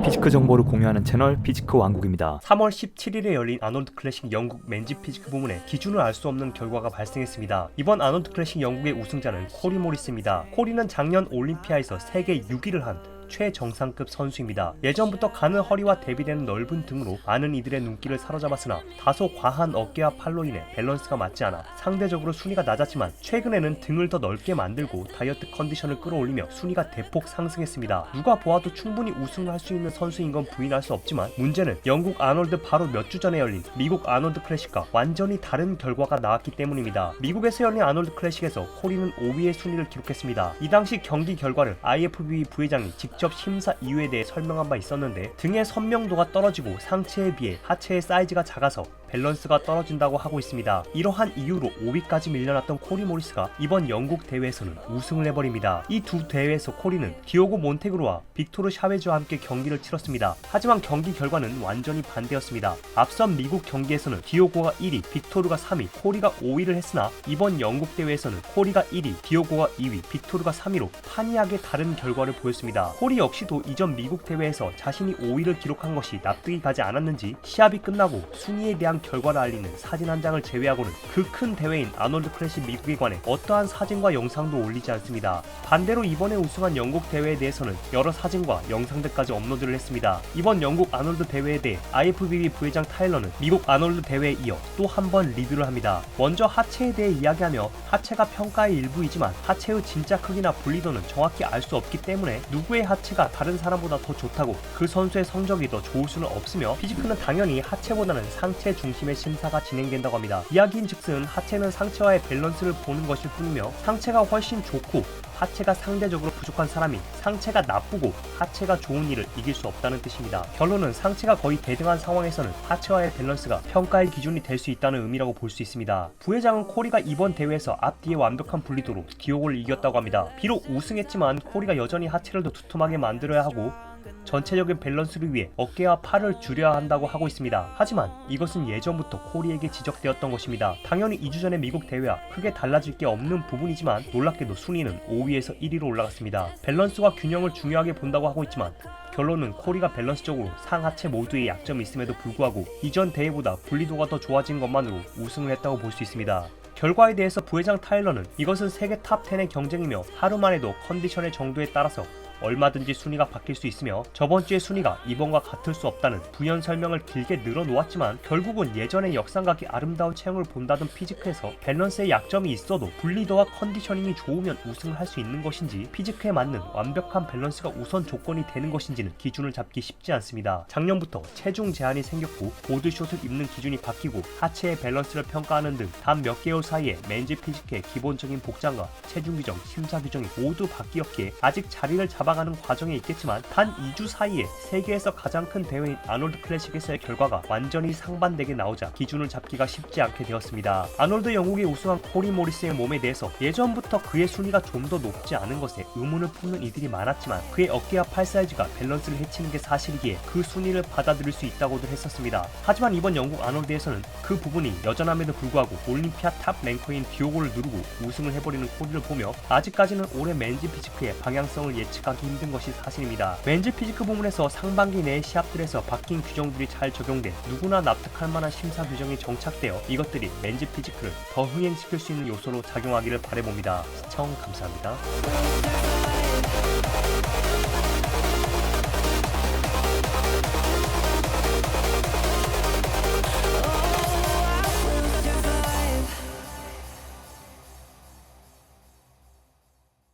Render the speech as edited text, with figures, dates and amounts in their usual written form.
피지크 정보를 공유하는 채널 피지크 왕국입니다. 3월 17일에 열린 아놀드 클래식 영국 맨즈 피지크 부문에 기준을 알 수 없는 결과가 발생했습니다. 이번 아놀드 클래식 영국의 우승자는 코리 모리스입니다. 코리는 작년 올림피아에서 세계 6위를 한 최정상급 선수입니다. 예전부터 가는 허리와 대비되는 넓은 등으로 많은 이들의 눈길을 사로잡았으나 다소 과한 어깨와 팔로 인해 밸런스가 맞지 않아 상대적으로 순위가 낮았지만 최근에는 등을 더 넓게 만들고 다이어트 컨디션을 끌어올리며 순위가 대폭 상승했습니다. 누가 보아도 충분히 우승을 할 수 있는 선수인 건 부인할 수 없지만 문제는 영국 아놀드 바로 몇 주 전에 열린 미국 아놀드 클래식과 완전히 다른 결과가 나왔기 때문입니다. 미국에서 열린 아놀드 클래식에서 코리는 5위의 순위를 기록했습니다. 이 당시 경기 결과를 IFBB 부회장이 직접 심사 이유에 대해 설명한 바 있었는데 등의 선명도가 떨어지고 상체에 비해 하체의 사이즈가 작아서 밸런스가 떨어진다고 하고 있습니다. 이러한 이유로 5위까지 밀려났던 코리 모리스가 이번 영국 대회에서는 우승을 해버립니다. 이 두 대회에서 코리는 디오고 몬테그로와 빅토르 샤베즈와 함께 경기를 치렀습니다. 하지만 경기 결과는 완전히 반대였습니다. 앞선 미국 경기에서는 디오고가 1위, 빅토르가 3위, 코리가 5위를 했으나 이번 영국 대회에서는 코리가 1위, 디오고가 2위, 빅토르가 3위로 판이하게 다른 결과를 보였습니다. 코리 역시도 이전 미국 대회에서 자신이 5위를 기록한 것이 납득이 가지 않았는지 시합이 끝나고 순위에 대한 결과를 알리는 사진 한 장을 제외하고는 그 큰 대회인 아놀드 클래식 미국에 관해 어떠한 사진과 영상도 올리지 않습니다. 반대로 이번에 우승한 영국 대회에 대해서는 여러 사진과 영상들까지 업로드를 했습니다. 이번 영국 아놀드 대회에 대해 IFBB 부회장 타일러는 미국 아놀드 대회에 이어 또 한 번 리뷰를 합니다. 먼저 하체에 대해 이야기하며 하체가 평가의 일부이지만 하체의 진짜 크기나 분리도는 정확히 알 수 없기 때문에 누구의 하체가 다른 사람보다 더 좋다고 그 선수의 성적이 더 좋을 수는 없으며 피지크는 당연히 하체보다는 상체 중심의 심사가 진행된다고 합니다. 이야기인즉슨 하체는 상체와의 밸런스를 보는 것일 뿐이며 상체가 훨씬 좋고 하체가 상대적으로 부족한 사람이 상체가 나쁘고 하체가 좋은 일을 이길 수 없다는 뜻입니다. 결론은 상체가 거의 대등한 상황에서는 하체와의 밸런스가 평가의 기준이 될 수 있다는 의미라고 볼 수 있습니다. 부회장은 코리가 이번 대회에서 앞뒤의 완벽한 분리도로 디오고를 이겼다고 합니다. 비록 우승했지만 코리가 여전히 하체를 더 두툼하게 만들어야 하고 전체적인 밸런스를 위해 어깨와 팔을 줄여야 한다고 하고 있습니다. 하지만 이것은 예전부터 코리에게 지적되었던 것입니다. 당연히 2주 전의 미국 대회와 크게 달라질 게 없는 부분이지만 놀랍게도 순위는 5위에서 1위로 올라갔습니다. 밸런스와 균형을 중요하게 본다고 하고 있지만 결론은 코리가 밸런스적으로 상하체 모두의 약점이 있음에도 불구하고 이전 대회보다 분리도가 더 좋아진 것만으로 우승을 했다고 볼 수 있습니다. 결과에 대해서 부회장 타일러는 이것은 세계 탑 10의 경쟁이며 하루만 해도 컨디션의 정도에 따라서 얼마든지 순위가 바뀔 수 있으며 저번 주의 순위가 이번과 같을 수 없다는 부연 설명을 길게 늘어놓았지만 결국은 예전의 역삼각이 아름다운 체형을 본다던 피지크에서 밸런스의 약점이 있어도 분리도와 컨디셔닝이 좋으면 우승을 할 수 있는 것인지 피지크에 맞는 완벽한 밸런스가 우선 조건이 되는 것인지는 기준을 잡기 쉽지 않습니다. 작년부터 체중 제한이 생겼고 보드숏을 입는 기준이 바뀌고 하체의 밸런스를 평가하는 등 단 몇 개월 사이에 맨즈 피지크의 기본적인 복장과 체중 규정, 심사 규정이 모두 바뀌었기에 아직 자리를 잡아가는 과정에 있겠지만 단 2주 사이에 세계에서 가장 큰 대회인 아놀드 클래식에서의 결과가 완전히 상반되게 나오자 기준을 잡기가 쉽지 않게 되었습니다. 아놀드 영국이 우승한 코리 모리스의 몸에 대해서 예전부터 그의 순위가 좀 더 높지 않은 것에 의문을 품는 이들이 많았지만 그의 어깨와 팔 사이즈가 밸런스를 해치는 게 사실이기에 그 순위를 받아들일 수 있다고들 했었습니다. 하지만 이번 영국 아놀드에서는 그 부분이 여전함에도 불구하고 올림피아 탑 랭커인 디오고를 누르고 우승을 해버리는 코리를 보며 아직까지는 올해 맨즈 피지크의 방향성을 예측하기 힘든 것이 사실입니다. 맨즈 피지크 부문에서 상반기 내 시합들에서 바뀐 규정들이 잘 적용돼 누구나 납득할 만한 심사 규정이 정착되어 이것들이 맨즈 피지크를 더 흥행시킬 수 있는 요소로 작용하기를 바라봅니다. 시청 감사합니다.